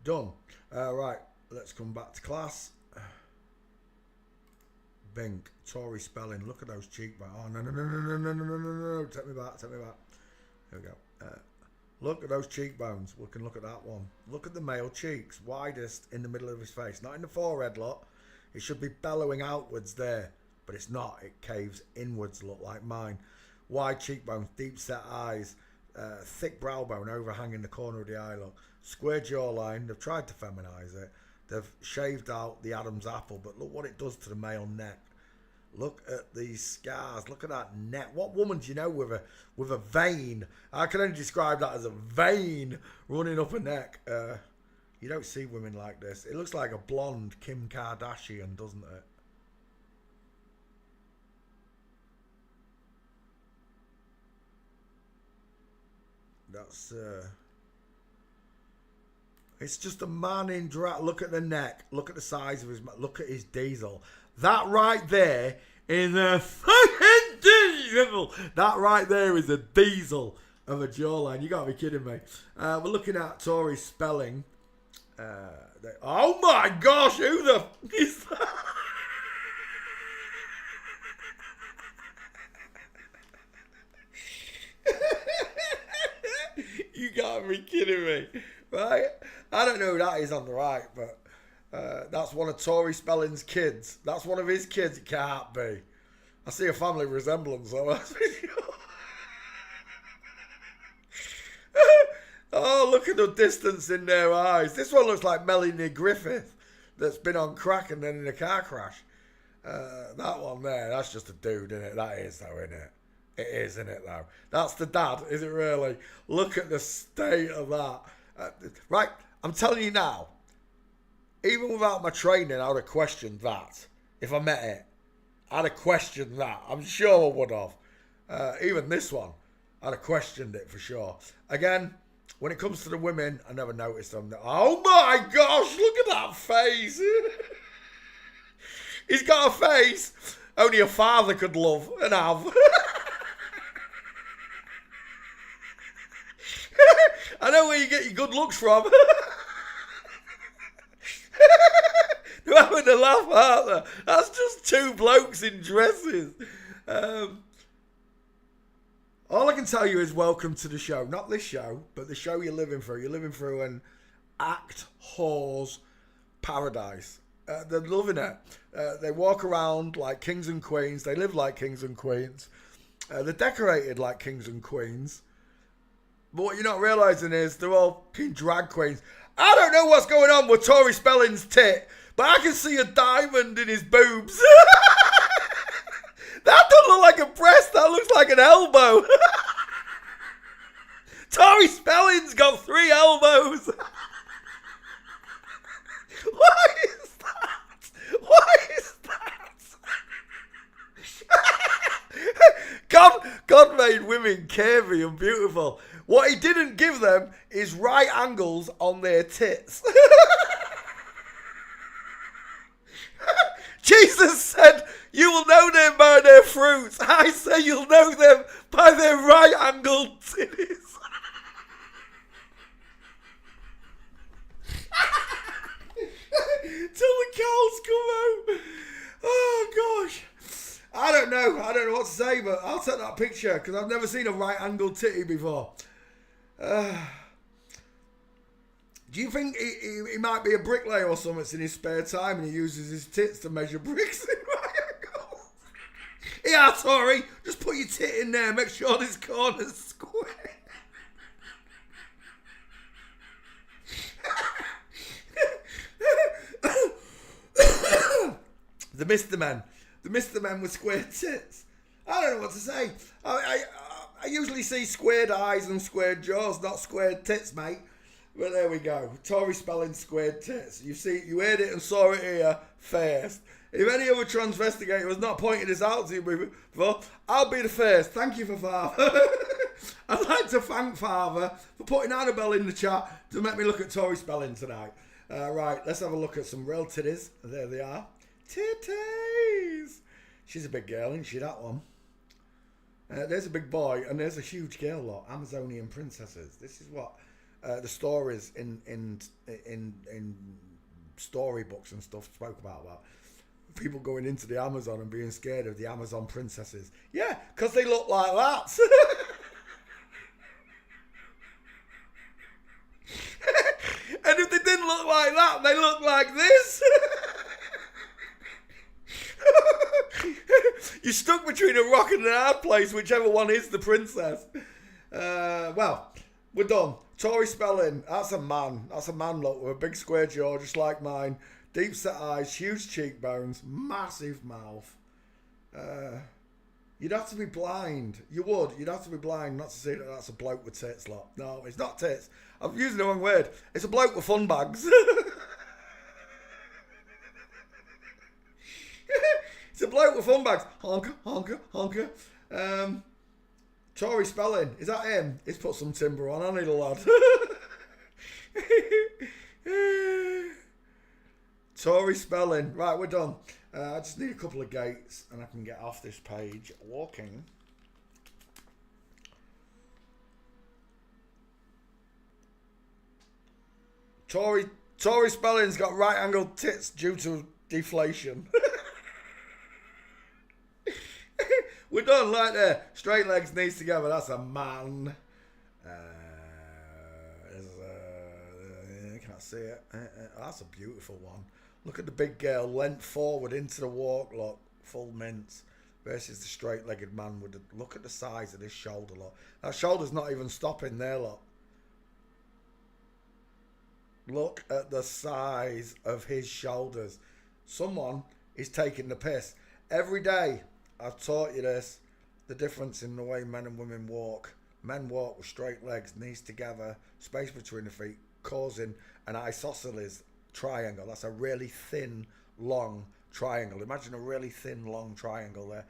Done. Right, let's come back to class. Bink, Tori Spelling. Look at those cheekbones. Oh, no, no, no, no, no, no, no, no, no, no. Take me back, take me back. Here we go. Look at those cheekbones. We can look at that one. Look at the male cheeks. Widest in the middle of his face. Not in the forehead, look. It should be bellowing outwards there. But it's not. It caves inwards, look like mine. Wide cheekbones, deep set eyes. Thick brow bone overhanging the corner of the eye, look. Square jawline. They've tried to feminise it. They've shaved out the Adam's apple. But look what it does to the male neck. Look at these scars. Look at that neck. What woman do you know with a vein? I can only describe that as a vein running up her neck. You don't see women like this. It looks like a blonde Kim Kardashian, doesn't it? That's it's just a man in drag. Look at the neck. Look at the size of his. Look at his diesel. That right there is a fucking diesel. That right there is a diesel of a jawline. You gotta be kidding me. We're looking at Tori Spelling. Oh my gosh, who the is that? You gotta be kidding me, right? I don't know who that is on the right, but that's one of Tori Spelling's kids. That's one of his kids. It can't be. I see a family resemblance, though. Oh, look at the distance in their eyes. This one looks like Melanie Griffith that's been on crack and then in a car crash. That one there, that's just a dude, isn't it? That is, though, isn't it? It is, isn't it, though? That's the dad, is it really? Look at the state of that. Right, I'm telling you now, even without my training, I would have questioned that. If I met it, I'd have questioned that. I'm sure I would have. Even this one, I'd have questioned it for sure. Again, when it comes to the women, I never noticed them. Oh my gosh, look at that face. He's got a face only a father could love and have. I know where you get your good looks from. They're having a laugh, aren't they? That's just two blokes in dresses. All I can tell you is welcome to the show. Not this show, but the show you're living through. You're living through an act whore's paradise. They're loving it. They walk around like kings and queens. They live like kings and queens. They're decorated like kings and queens. But what you're not realising is they're all drag queens. I don't know what's going on with Tori Spelling's tit, but I can see a diamond in his boobs. That doesn't look like a breast. That looks like an elbow. Tori Spelling's got 3 elbows. What is that? What is that? God made women curvy and beautiful. What he didn't give them is right angles on their tits. Jesus said, you will know them by their fruits. I say you'll know them by their right angled titties. Till the cows come out. Oh gosh. I don't know what to say, but I'll take that picture because I've never seen a right angled titty before. Do you think he might be a bricklayer or something in his spare time and he uses his tits to measure bricks in right angles? Yeah, Tori, just put your tit in there, make sure this corner's square. The Mr. Men with square tits. I don't know what to say. I usually see squared eyes and squared jaws, not squared tits, mate. But there we go. Tori Spelling squared tits. You heard it and saw it here first. If any other transvestigate has not pointed this out to you before, I'll be the first. Thank you for Father. I'd like to thank Father for putting Annabelle in the chat to make me look at Tori Spelling tonight. Right, let's have a look at some real titties. There they are. Titties! She's a big girl, isn't she, that one? There's a big boy, and there's a huge girl lot. Amazonian princesses. This is what the stories in storybooks and stuff spoke about that. People going into the Amazon and being scared of the Amazon princesses. Yeah, because they look like that. And if they didn't look like that, they look like this. You're stuck between a rock and a hard place, whichever one is the princess. Well, we're done. Tori Spelling, that's a man. That's a man, look, with a big square jaw, just like mine. Deep set eyes, huge cheekbones, massive mouth. You'd have to be blind. You would. You'd have to be blind not to see that that's a bloke with tits, lot. No, it's not tits. I'm using the wrong word. It's a bloke with fun bags. It's a bloke with fun bags. Honker, honker, honker. Tori Spelling, is that him? He's put some timber on, I need a lad. Tori Spelling. Right, we're done. I just need a couple of gates and I can get off this page walking. Tori Spelling's got right angled tits due to deflation. We're done right there. Straight legs, knees together. That's a man. Can't see it. That's a beautiful one. Look at the big girl leant forward into the walk, look, full mince, versus the straight-legged man with the, look at the size of this shoulder, look. That shoulder's not even stopping there, look. Look at the size of his shoulders. Someone is taking the piss. Every day, I've taught you this, the difference in the way men and women walk. Men walk with straight legs, knees together, space between the feet, causing an isosceles triangle. That's a really thin, long triangle. Imagine a really thin, long triangle there.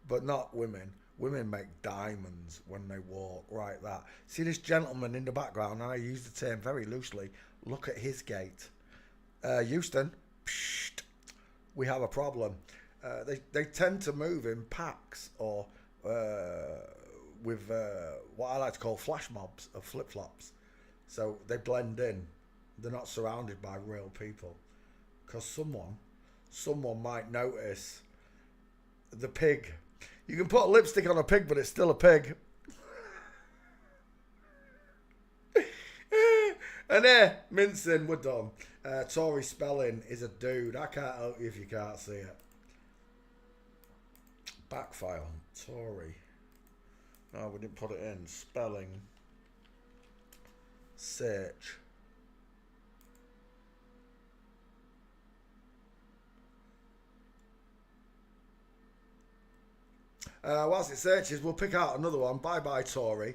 But not women. Women make diamonds when they walk, right that. See this gentleman in the background, and I use the term very loosely. Look at his gait. Houston, psst, we have a problem. They tend to move in packs or with what I like to call flash mobs of flip-flops. So they blend in. They're not surrounded by real people. Because someone might notice the pig. You can put lipstick on a pig, but it's still a pig. And there, mincing, we're done. Tori Spelling is a dude. I can't help you if you can't see it. Back file, Tori. No, we didn't put it in. Spelling. Search. Whilst it searches, we'll pick out another one. Bye bye, Tori.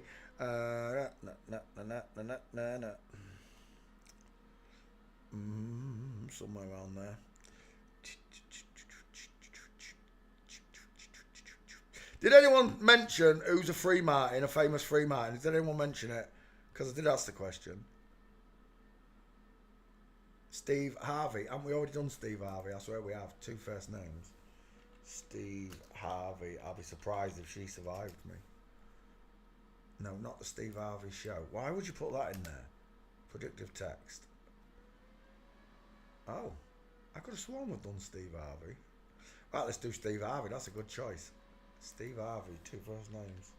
Somewhere around there. Did anyone mention who's a free martin, a famous free martin? Did anyone mention it? Because I did ask the question. Steve Harvey. Haven't we already done Steve Harvey? I swear we have. 2 first names. Steve Harvey. I'll be surprised if she survived me. No, not the Steve Harvey show. Why would you put that in there? Predictive text. Oh, I could have sworn we've done Steve Harvey. Right, let's do Steve Harvey. That's a good choice. Steve Harvey, 2 first names.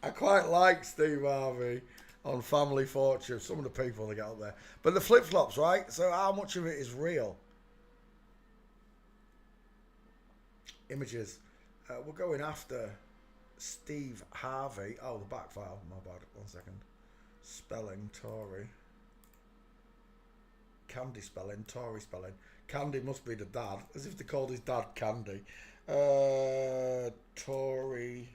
I quite like Steve Harvey on Family Fortune. Some of the people that get up there. But the flip-flops, right? So how much of it is real? Images. We're going after Steve Harvey. Oh, the back file. My bad. 1 second. Spelling, Tori. Candy Spelling, Tori Spelling. Candy must be the dad. As if they called his dad Candy. Tori